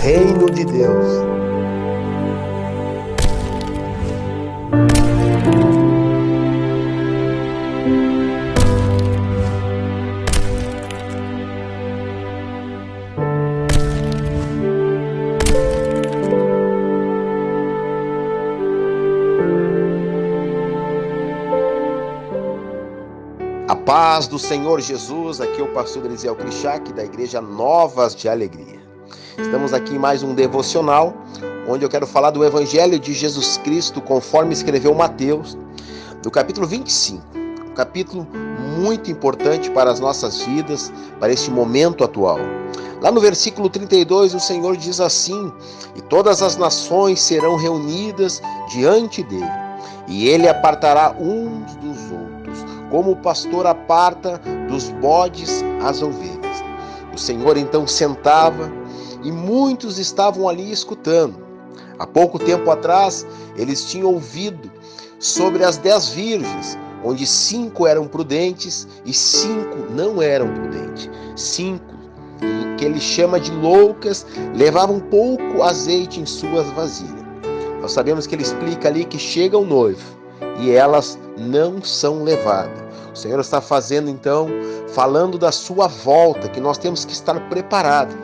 reino de Deus. A paz do Senhor Jesus, aqui é o pastor Elisiel Krishak, da Igreja Novas de Alegria. Estamos aqui em mais um devocional, onde eu quero falar do Evangelho de Jesus Cristo, conforme escreveu Mateus, do capítulo 25. Um capítulo muito importante para as nossas vidas, para este momento atual. Lá no versículo 32, o Senhor diz assim: "E todas as nações serão reunidas diante dele, e ele apartará uns dos outros, como o pastor aparta dos bodes as ovelhas." O Senhor então sentava e muitos estavam ali escutando. Há pouco tempo atrás, eles tinham ouvido sobre as 10 virgens, onde 5 eram prudentes e 5 não eram prudentes. 5, que ele chama de loucas, levavam pouco azeite em suas vasilhas. Nós sabemos que ele explica ali que chega o noivo e elas não são levadas. O Senhor está fazendo então, falando da sua volta, que nós temos que estar preparados.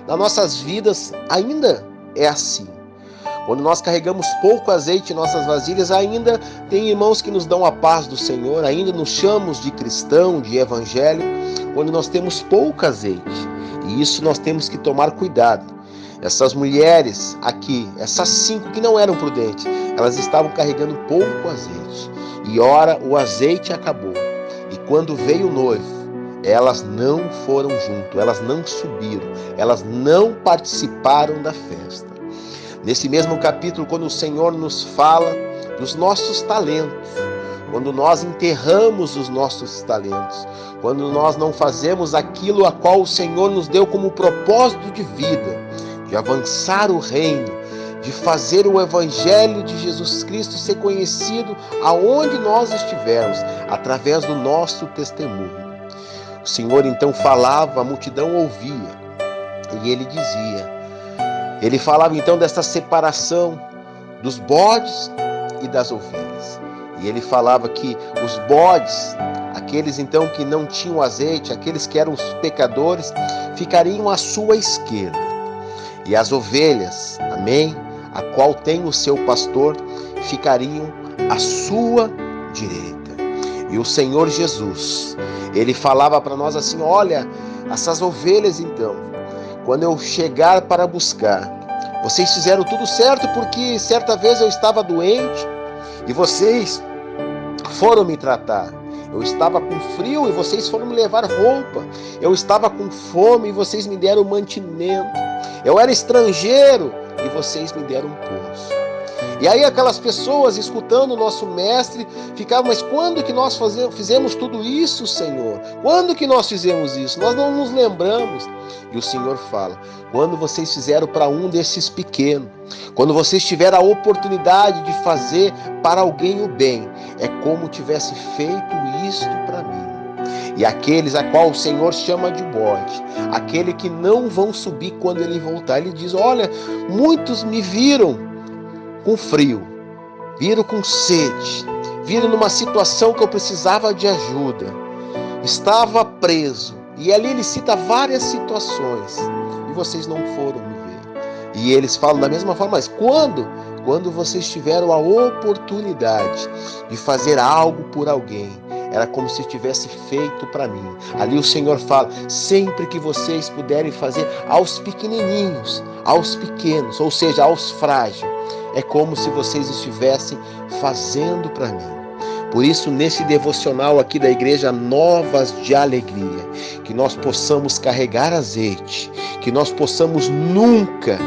Nas nossas vidas ainda é assim. Quando nós carregamos pouco azeite em nossas vasilhas, ainda tem irmãos que nos dão a paz do Senhor, ainda nos chamamos de cristão, de evangelho, quando nós temos pouco azeite. E isso nós temos que tomar cuidado. Essas mulheres aqui, essas 5 que não eram prudentes, elas estavam carregando pouco azeite. E ora, o azeite acabou. E quando veio o noivo, elas não foram junto, elas não subiram, elas não participaram da festa. Nesse mesmo capítulo, quando o Senhor nos fala dos nossos talentos, quando nós enterramos os nossos talentos, quando nós não fazemos aquilo a qual o Senhor nos deu como propósito de vida, de avançar o reino, de fazer o Evangelho de Jesus Cristo ser conhecido aonde nós estivermos, através do nosso testemunho. O Senhor então falava, a multidão ouvia, e ele dizia, ele falava então dessa separação dos bodes e das ovelhas. E ele falava que os bodes, aqueles então que não tinham azeite, aqueles que eram os pecadores, ficariam à sua esquerda. E as ovelhas, amém, a qual tem o seu pastor, ficariam à sua direita. E o Senhor Jesus, ele falava para nós assim: olha, essas ovelhas então, quando eu chegar para buscar, vocês fizeram tudo certo, porque certa vez eu estava doente e vocês foram me tratar. Eu estava com frio e vocês foram me levar roupa. Eu estava com fome e vocês me deram mantimento. Eu era estrangeiro e vocês me deram poço. E aí aquelas pessoas escutando o nosso mestre ficavam: mas quando que nós fizemos tudo isso, Senhor? Quando que nós fizemos isso? Nós não nos lembramos. E o Senhor fala: quando vocês fizeram para um desses pequenos, quando vocês tiveram a oportunidade de fazer para alguém o bem, é como tivesse feito isto para mim. E aqueles a qual o Senhor chama de bode, aquele que não vão subir quando ele voltar, ele diz: olha, muitos me viram com frio, viram com sede, viram numa situação que eu precisava de ajuda, estava preso, e ali ele cita várias situações, e vocês não foram me ver. E eles falam da mesma forma: mas quando vocês tiveram a oportunidade de fazer algo por alguém, era como se tivesse feito para mim. Ali o Senhor fala: sempre que vocês puderem fazer aos pequenininhos, aos pequenos, ou seja, aos frágeis, é como se vocês estivessem fazendo para mim. Por isso, nesse devocional aqui da Igreja Novas de Alegria, que nós possamos carregar azeite, que nós possamos nunca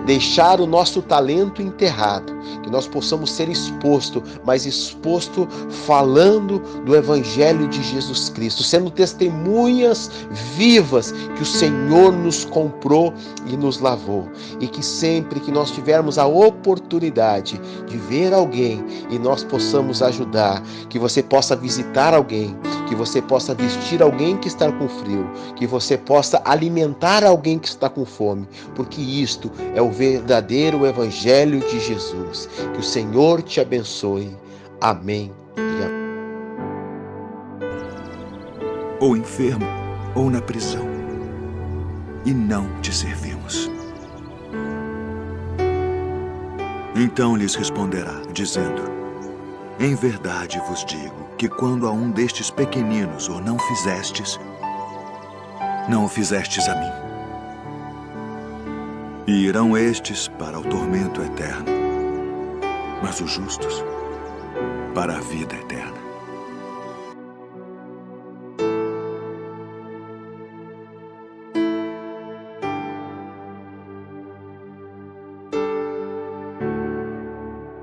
deixar o nosso talento enterrado, que nós possamos ser exposto, mas exposto falando do Evangelho de Jesus Cristo, sendo testemunhas vivas que o Senhor nos comprou e nos lavou. E que sempre que nós tivermos a oportunidade de ver alguém e nós possamos ajudar, que você possa visitar alguém, que você possa vestir alguém que está com frio, que você possa alimentar alguém que está com fome, porque isto é o verdadeiro Evangelho de Jesus. Que o Senhor te abençoe. Amém e amém. Ou enfermo, ou na prisão, e não te servimos. Então lhes responderá, dizendo: em verdade vos digo que quando a um destes pequeninos o não fizestes, não o fizestes a mim. E irão estes para o tormento eterno, mas os justos para a vida eterna.